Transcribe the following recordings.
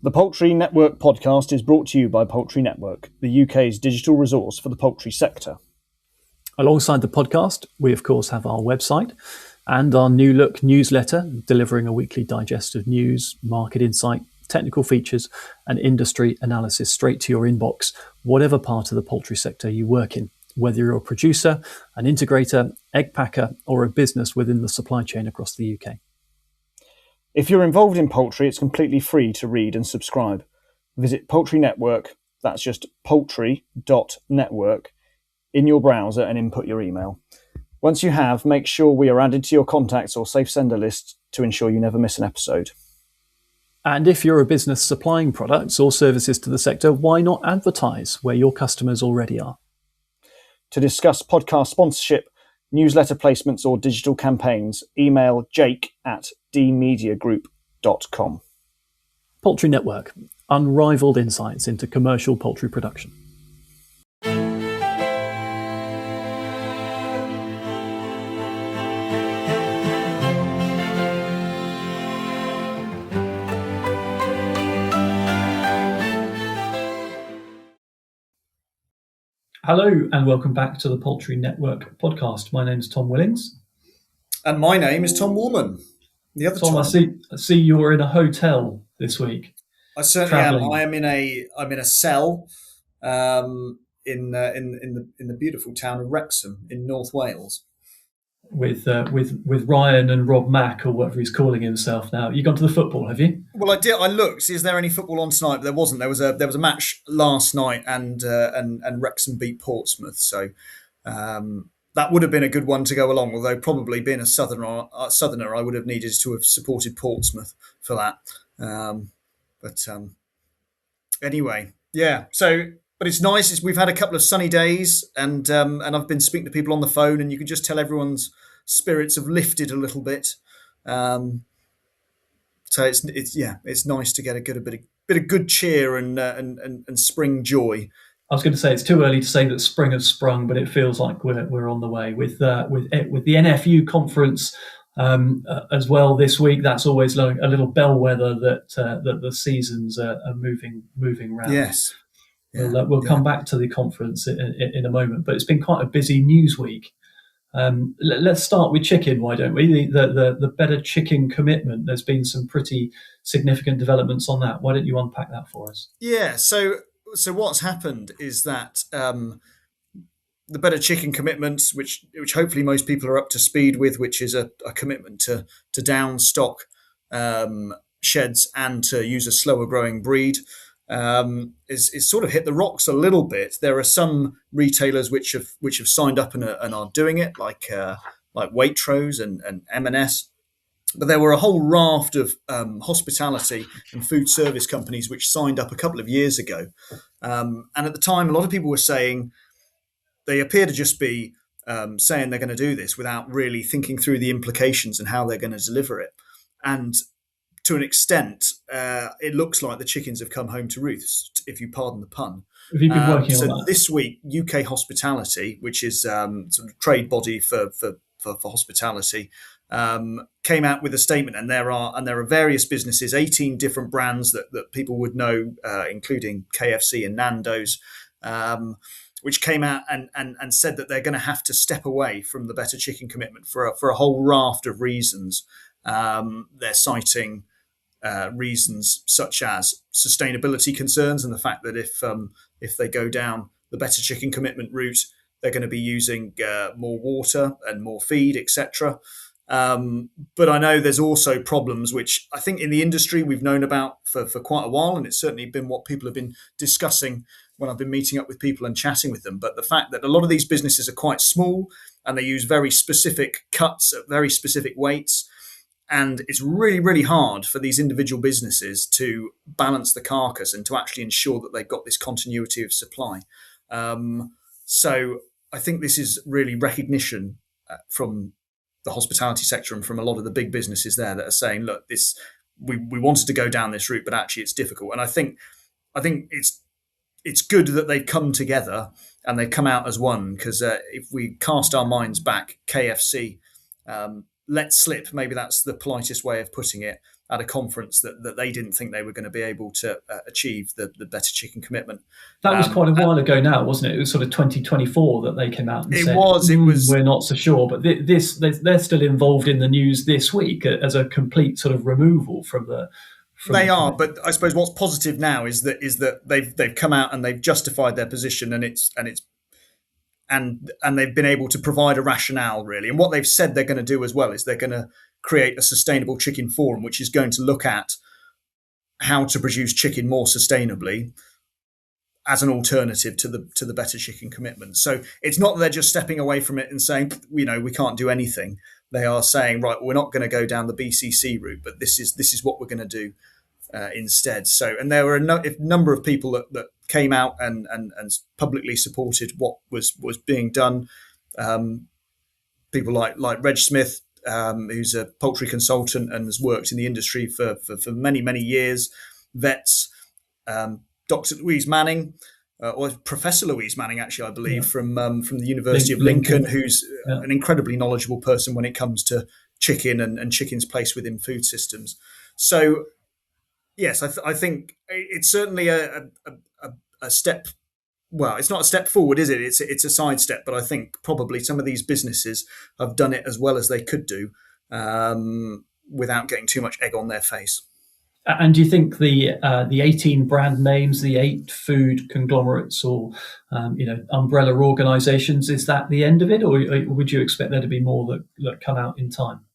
The Poultry Network podcast is brought to you by Poultry Network, the UK's digital resource for the poultry sector. Alongside the podcast, we of course have our website and our New Look newsletter, delivering a weekly digest of news, market insight, technical features and industry analysis straight to your inbox, whatever part of the poultry sector you work in, whether you're a producer, an integrator, egg packer or a business within the supply chain across the UK. If you're involved in poultry, it's completely free to read and subscribe. Visit Poultry Network, that's just poultry.network, in your browser and input your email. Once you have, make sure we are added to your contacts or safe sender list to ensure you never miss an episode. And if you're a business supplying products or services to the sector, why not advertise where your customers already are? To discuss podcast sponsorship, newsletter placements or digital campaigns, email jake@dmediagroup.com. Poultry Network, unrivaled insights into commercial poultry production. Hello and welcome back to the Poultry Network podcast. My name is Tom Willings. And my name is Tom Woolman. The other Tom, I see you're in a hotel this week. I certainly am. I'm in a cell in the beautiful town of Wrexham in North Wales. With Ryan and Rob Mack, or whatever he's calling himself now. You gone to the football, have you? Well, I did. I looked. Is there any football on tonight? But there wasn't. There was a match last night, and Wrexham beat Portsmouth. So that would have been a good one to go along. Although probably being a southerner, I would have needed to have supported Portsmouth for that. Anyway, yeah. So. But it's nice. We've had a couple of sunny days, and I've been speaking to people on the phone, and you can just tell everyone's spirits have lifted a little bit. So it's nice to get a bit of good cheer and spring joy. I was going to say it's too early to say that spring has sprung, but it feels like we're on the way with the NFU conference as well this week. That's always like a little bellwether that the seasons are moving around. Yes. Yeah, we'll come back to the conference in a moment, but it's been quite a busy news week. Let's start with chicken, why don't we? The better chicken commitment. There's been some pretty significant developments on that. Why don't you unpack that for us? Yeah. So what's happened is that the better chicken commitments, which hopefully most people are up to speed with, which is a commitment to down stock sheds and to use a slower growing breed. Is sort of hit the rocks a little bit. There are some retailers which have signed up and are doing it, like Waitrose and M&S. But there were a whole raft of hospitality and food service companies which signed up a couple of years ago. And at the time, a lot of people were saying they appear to just be saying they're going to do this without really thinking through the implications and how they're going to deliver it. And to an extent, it looks like the chickens have come home to roost, if you pardon the pun. Have you been working on that? This week, UK Hospitality, which is sort of trade body for hospitality, came out with a statement, and there are various businesses, 18 different brands that people would know, including KFC and Nando's, which came out and said that they're going to have to step away from the better chicken commitment for a whole raft of reasons. They're citing reasons such as sustainability concerns and the fact that if they go down the better chicken commitment route, they're going to be using more water and more feed, etc. But I know there's also problems which I think in the industry we've known about for quite a while, and it's certainly been what people have been discussing when I've been meeting up with people and chatting with them. But the fact that a lot of these businesses are quite small and they use very specific cuts at very specific weights. And it's really, really hard for these individual businesses to balance the carcass and to actually ensure that they've got this continuity of supply. So I think this is really recognition from the hospitality sector and from a lot of the big businesses there that are saying, look, we wanted to go down this route, but actually it's difficult. And I think it's good that they've come together and they've come out as one, because if we cast our minds back, KFC let slip, maybe that's the politest way of putting it, at a conference that they didn't think they were going to be able to achieve the better chicken commitment. That was quite a while ago now, wasn't it? It was sort of 2024 that they came out and said, it was. We're not so sure. But they're still involved in the news this week as a complete sort of removal from the. They are, but I suppose what's positive now is that they've come out and they've justified their position, and they've been able to provide a rationale, really. And what they've said they're going to do as well is they're going to create a sustainable chicken forum, which is going to look at how to produce chicken more sustainably as an alternative to the better chicken commitment. So it's not that they're just stepping away from it and saying, we can't do anything. They are saying, right, we're not going to go down the BCC route, but this is what we're going to do instead. So, and there were a number of people that came out and publicly supported what was being done. People like Reg Smith, who's a poultry consultant and has worked in the industry for many, many years. Vets, Dr. Louise Manning, or Professor Louise Manning, actually, I believe, from the University of Lincoln, who's an incredibly knowledgeable person when it comes to chicken and chicken's place within food systems. So, yes, I think it's certainly a step. Well, it's not a step forward, is it? It's a sidestep, but I think probably some of these businesses have done it as well as they could do without getting too much egg on their face. And do you think the 18 brand names, the 8 food conglomerates or umbrella organisations, is that the end of it, or would you expect there to be more that come out in time?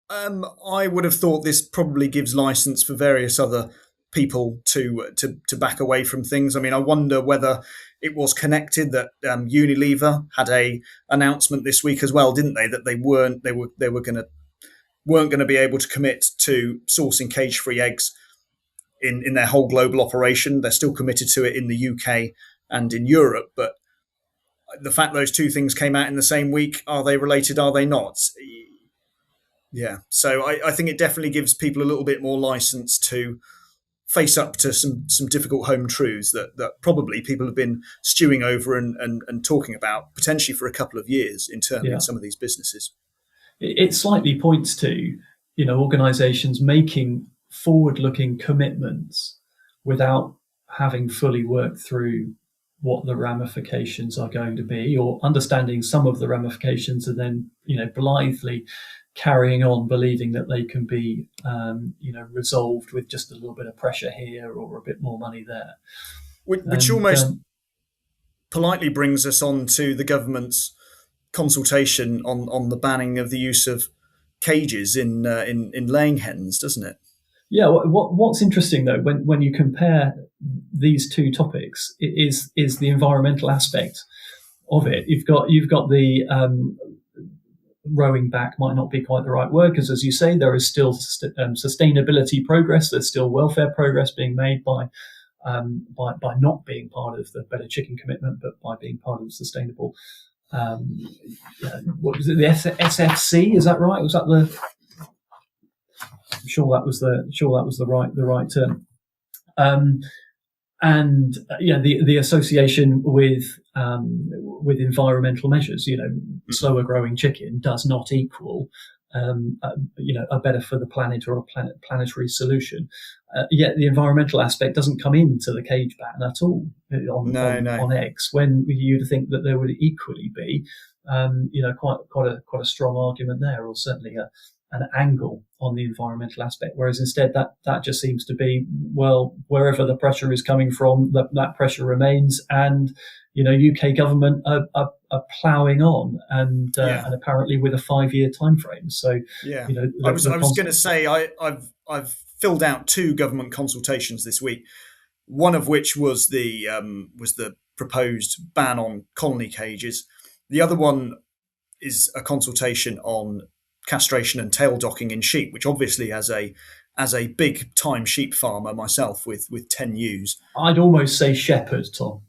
I would have thought this probably gives license for various other people to back away from things. I mean, I wonder whether it was connected that Unilever had a announcement this week as well, didn't they? That they weren't going to be able to commit to sourcing cage-free eggs in their whole global operation. They're still committed to it in the UK and in Europe, but the fact those two things came out in the same week, are they related? Are they not? Yeah. So I think it definitely gives people a little bit more license to face up to some difficult home truths that probably people have been stewing over and talking about potentially for a couple of years internally in some of these businesses. It slightly points to, organisations making forward-looking commitments without having fully worked through what the ramifications are going to be, or understanding some of the ramifications, and then, blithely carrying on, believing that they can be, resolved with just a little bit of pressure here or a bit more money there. Which almost politely brings us on to the government's consultation on the banning of the use of cages in laying hens, doesn't it? Yeah. What's interesting though, when you compare these two topics, is the environmental aspect of it. You've got the rowing back might not be quite the right word, because as you say, there is still sustainability progress. There's still welfare progress being made by not being part of the better chicken commitment, but by being part of the sustainable. What was it? The SFC? Is that right? Was that the? I'm sure that was the right term. The association with environmental measures. Slower growing chicken does not equal a better for the planet or a planetary solution. Yet the environmental aspect doesn't come into the cage ban at all on eggs, when you'd think that there would equally be quite a strong argument there, or certainly an angle on the environmental aspect. Whereas instead that just seems to be, well, wherever the pressure is coming from, that pressure remains, and UK government are ploughing on, and apparently with a 5-year time frame. So I was going to say I've filled out 2 government consultations this week, one of which was the proposed ban on colony cages. The other one is a consultation on castration and tail docking in sheep, which obviously as a big time sheep farmer myself with 10 ewes, I'd almost say shepherd, Tom.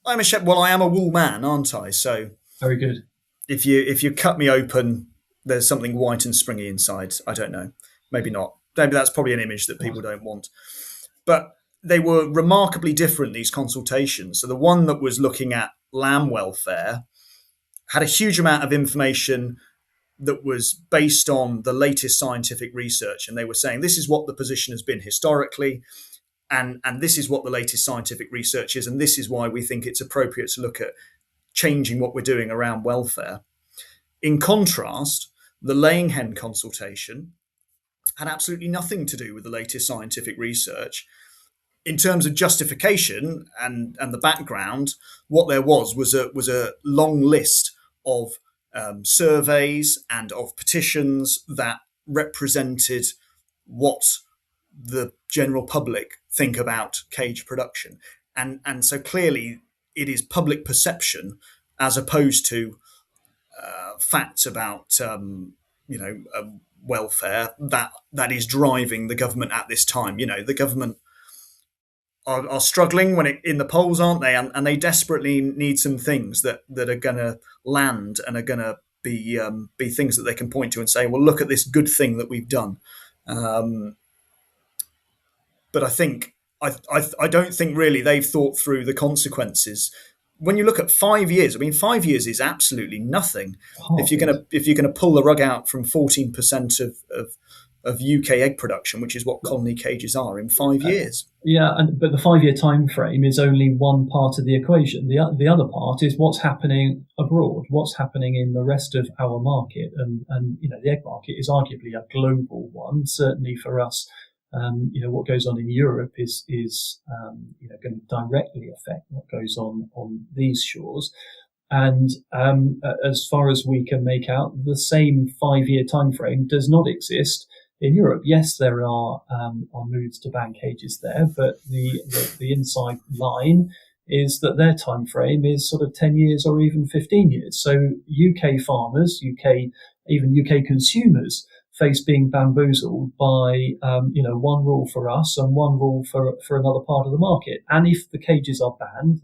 I'm a shepherd. Well, I am a wool man, aren't I? So very good. If you cut me open, there's something white and springy inside. I don't know. Maybe not. Maybe that's probably an image that people don't want. But they were remarkably different, these consultations. So the one that was looking at lamb welfare had a huge amount of information that was based on the latest scientific research, and they were saying this is what the position has been historically, and this is what the latest scientific research is, and this is why we think it's appropriate to look at changing what we're doing around welfare. In contrast, the Laying-hen consultation had absolutely nothing to do with the latest scientific research. In terms of justification and the background, what there was a long list of surveys and of petitions that represented what the general public think about cage production. And so clearly it is public perception as opposed to facts about welfare that is driving the government at this time. The government are struggling in the polls, aren't they? And they desperately need some things that are going to land and are going to be things that they can point to and say, well, look at this good thing that we've done. But I don't think really they've thought through the consequences. When you look at 5 years, 5 years is absolutely nothing. If you're going to pull the rug out from 14% of UK egg production, which is what colony cages are, in 5 years. Yeah, but the 5-year time frame is only one part of the equation. The other part is what's happening abroad, what's happening in the rest of our market, and the egg market is arguably a global one. Certainly for us, what goes on in Europe is going to directly affect what goes on these shores. And as far as we can make out, the same 5-year time frame does not exist in Europe. Yes, there are moves to ban cages there, but the inside line is that their time frame is sort of 10 years or even 15 years. So UK farmers, even UK consumers face being bamboozled by one rule for us and one rule for another part of the market. And if the cages are banned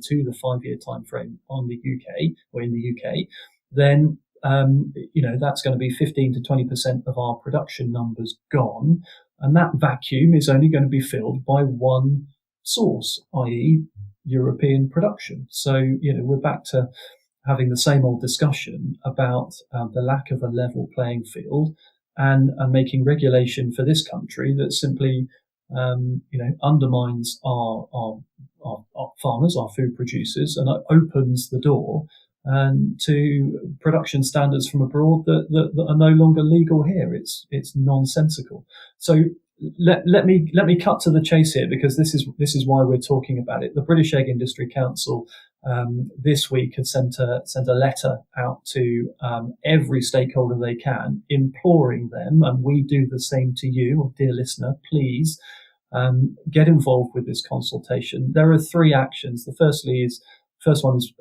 to the 5-year time frame on the UK or in the UK, then that's going to be 15 to 20% of our production numbers gone, and that vacuum is only going to be filled by one source, i.e. European production. So we're back to having the same old discussion about the lack of a level playing field and making regulation for this country that simply undermines our farmers, our food producers, and opens the door to production standards from abroad that are no longer legal here. It's nonsensical. So let me cut to the chase here, because this is why we're talking about it. The British Egg Industry Council this week had sent a letter out to every stakeholder they can, imploring them, and we do the same to you, dear listener, please get involved with this consultation. There are 3 actions. The first one is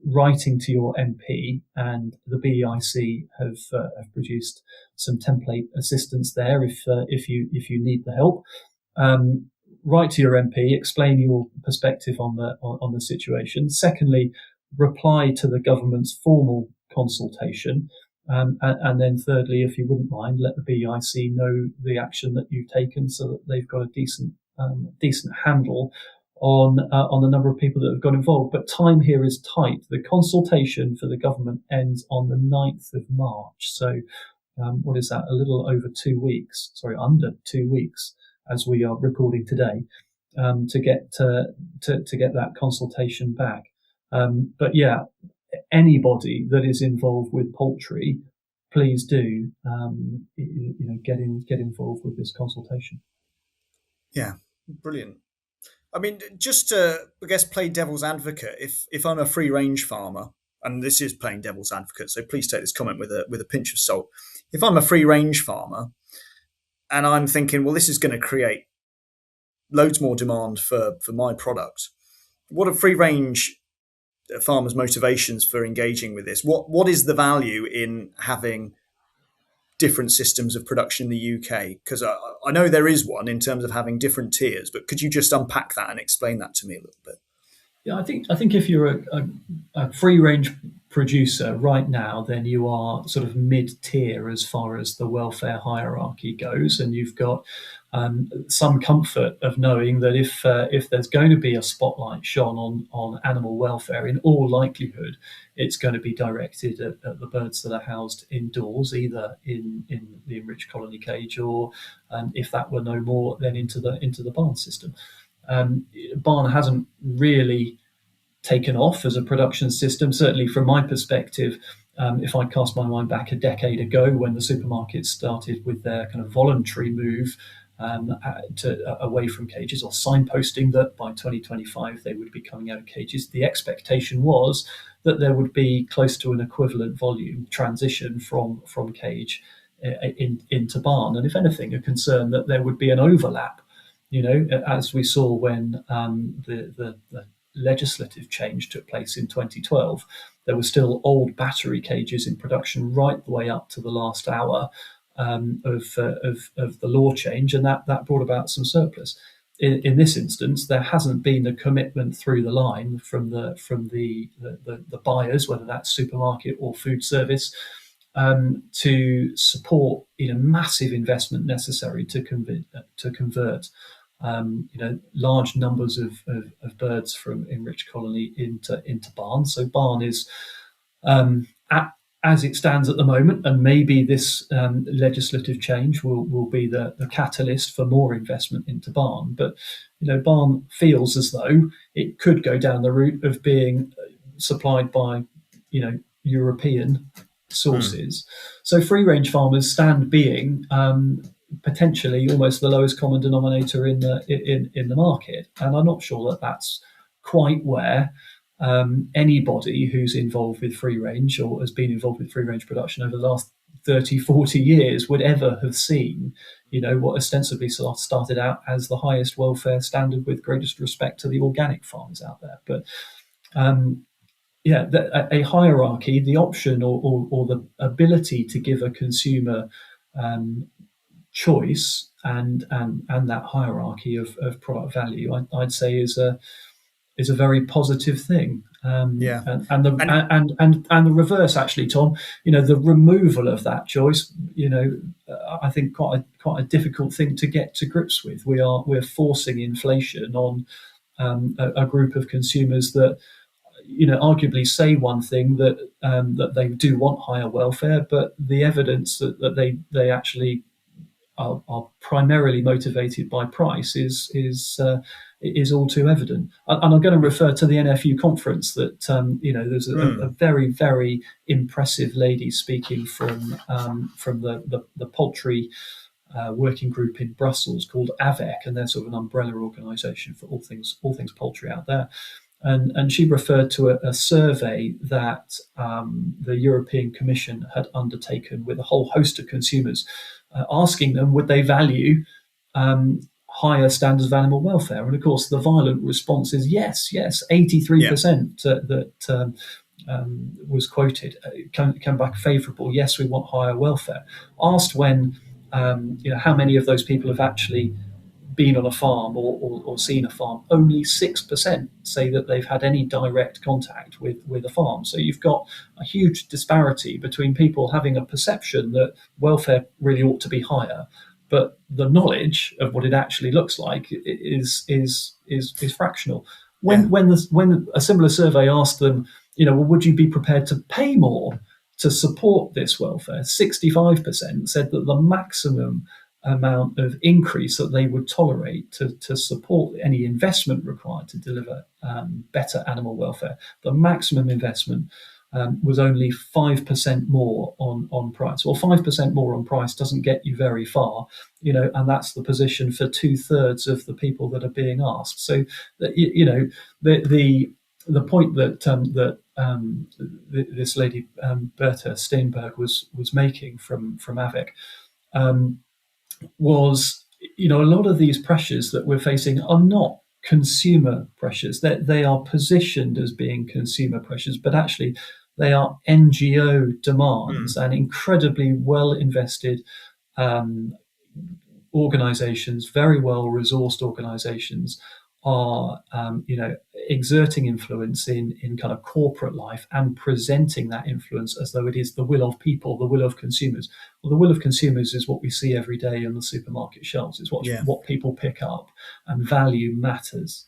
writing to your MP, and the BEIC have produced some template assistance there if you need the help. Write to your MP, explain your perspective on the situation. Secondly, reply to the government's formal consultation, and then thirdly, if you wouldn't mind, let the BEIC know the action that you've taken, so that they've got a decent handle on the number of people that have got involved. But time here is tight. The consultation for the government ends on the 9th of March. So what is that? A little over 2 weeks. Sorry, under 2 weeks as we are recording today, to get that consultation back. But yeah, anybody that is involved with poultry, please do get involved with this consultation. Yeah, brilliant. I mean, just to, I guess, play devil's advocate, if I'm a free range farmer, and this is playing devil's advocate, so please take this comment with a pinch of salt. If I'm a free range farmer and I'm thinking, well, this is going to create loads more demand for my product, what are free range farmers' motivations for engaging with this? What is the value in having different systems of production in the UK? Because I know there is one in terms of having different tiers, but could you just unpack that and explain that to me a little bit? Yeah, I think if you're a free range producer right now, then you are sort of mid-tier as far as the welfare hierarchy goes, and you've got some comfort of knowing that if there's going to be a spotlight shone on animal welfare, in all likelihood, it's going to be directed at the birds that are housed indoors, either in the enriched colony cage, or if that were no more, then into the barn system. Barn hasn't really taken off as a production system, certainly from my perspective. If I cast my mind back a decade ago, when the supermarkets started with their kind of voluntary move away from cages, or signposting that by 2025 they would be coming out of cages, the expectation was that there would be close to an equivalent volume transition from cage into barn, and if anything, a concern that there would be an overlap. As we saw when the legislative change took place in 2012, there were still old battery cages in production right the way up to the last hour of the law change, and that brought about some surplus. In this instance, there hasn't been a commitment through the line from the buyers, whether that's supermarket or food service, to support massive investment necessary to convert large numbers of birds from enriched colony into barn. So barn is as it stands at the moment, and maybe this legislative change will be the catalyst for more investment into barn. But barn feels as though it could go down the route of being supplied by European sources. So free range farmers stand being potentially almost the lowest common denominator in the market, and I'm not sure that that's quite where anybody who's involved with free range or has been involved with free range production over the last 30-40 years would ever have seen what ostensibly started out as the highest welfare standard, with greatest respect to the organic farmers out there. But a hierarchy, the option or the ability to give a consumer choice and that hierarchy of product value, I'd say is a very positive thing. And the reverse, actually, Tom. The removal of that choice, I think quite a difficult thing to get to grips with. We're forcing inflation on a group of consumers that arguably say one thing, that they do want higher welfare, but the evidence that they actually are primarily motivated by price is all too evident. And I'm going to refer to the NFU conference that there's a very, very impressive lady speaking from the poultry working group in Brussels called AVEC, and they're sort of an umbrella organisation for all things poultry out there. And she referred to a survey that the European Commission had undertaken with a whole host of consumers, asking them would they value higher standards of animal welfare. And of course, the violent response is yes. 83% that was quoted came back favourable. Yes, we want higher welfare. Asked when, how many of those people have actually been on a farm or seen a farm, only 6% say that they've had any direct contact with a farm. So you've got a huge disparity between people having a perception that welfare really ought to be higher, but the knowledge of what it actually looks like is fractional. When a similar survey asked them, would you be prepared to pay more to support this welfare, 65% said that the maximum amount of increase that they would tolerate to support any investment required to deliver better animal welfare, the maximum investment was only 5% more on price. Well, 5% more on price doesn't get you very far, and that's the position for 2/3 of the people that are being asked. So, the point that this lady Berta Steenberg was making from AVEC was, a lot of these pressures that we're facing are not consumer pressures. They are positioned as being consumer pressures, but actually they are NGO demands, and incredibly well invested organizations, very well resourced organizations, are exerting influence in kind of corporate life and presenting that influence as though it is the will of people, the will of consumers. Well, the will of consumers is what we see every day on the supermarket shelves. It's what people pick up, and value matters.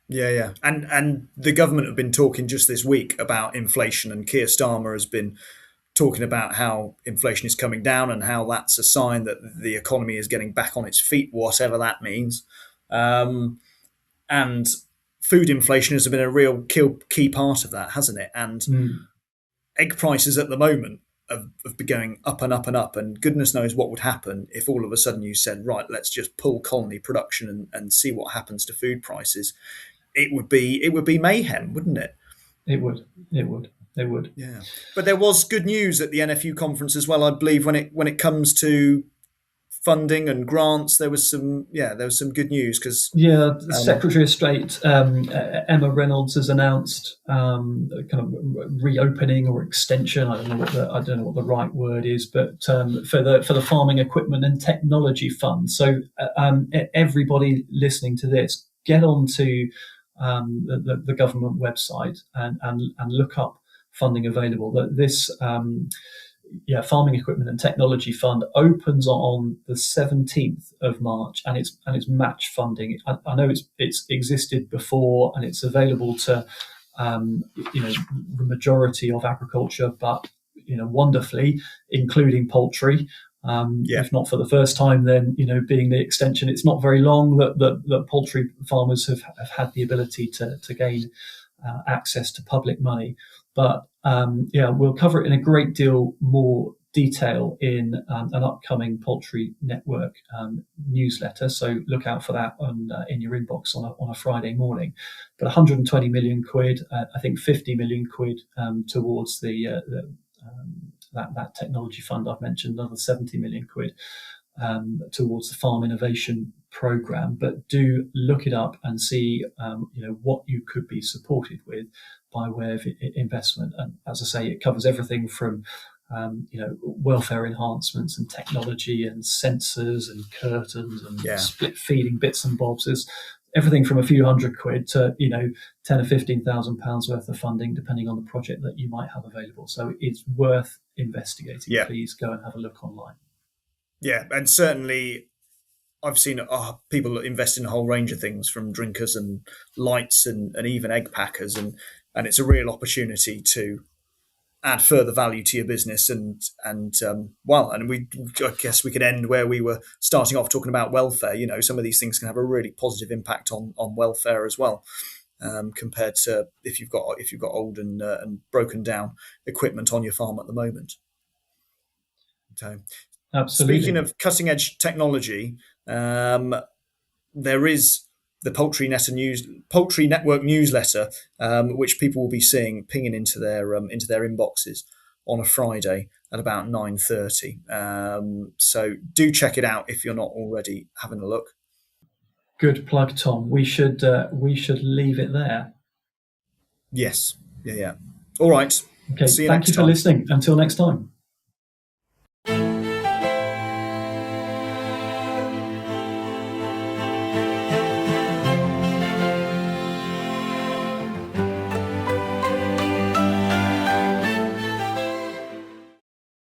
Yeah. And the government have been talking just this week about inflation, and Keir Starmer has been talking about how inflation is coming down and how that's a sign that the economy is getting back on its feet, whatever that means. And food inflation has been a real key part of that, hasn't it? And egg prices at the moment have been going up and up and up, and goodness knows what would happen if all of a sudden you said, right, let's just pull colony production and see what happens to food prices. It would be mayhem, wouldn't it? It would. Yeah, but there was good news at the NFU conference as well, I believe, when it comes to funding and grants. There was some good news because the Secretary of State Emma Reynolds has announced kind of reopening or extension. I don't know what the right word is, but for the Farming Equipment and Technology Fund. So everybody listening to this, get onto the government website and look up funding available. This Farming Equipment and Technology Fund opens on the 17th of March, and it's match funding. I know it's existed before, and it's available to the majority of agriculture, but wonderfully including poultry. If not for the first time, then being the extension, it's not very long that poultry farmers have had the ability to gain access to public money. But we'll cover it in a great deal more detail in an upcoming Poultry Network newsletter. So look out for that in your inbox on a Friday morning. But 120 million quid, I think 50 million quid towards that technology fund I've mentioned, another 70 million quid towards the Farm Innovation Programme. But do look it up and see what you could be supported with by way of investment. And as I say, it covers everything from welfare enhancements and technology and sensors and curtains and split feeding bits and bobs. There's everything from a few hundred quid to 10 or 15,000 pounds worth of funding, depending on the project that you might have available. So it's worth investigating. Please go and have a look online. Yeah, and certainly I've seen people invest in a whole range of things, from drinkers and lights and even egg packers, and it's a real opportunity to add further value to your business. And I guess we could end where we were starting off, talking about welfare. Some of these things can have a really positive impact on welfare as well, compared to if you've got old and broken down equipment on your farm at the moment. So, absolutely. Speaking of cutting edge technology, there is the Poultry Network newsletter, which people will be seeing pinging into their inboxes on a Friday at about 9:30. So do check it out if you're not already having a look. Good plug, Tom. We should leave it there. Yes. Yeah. All right. Okay. Thank you for listening. Until next time.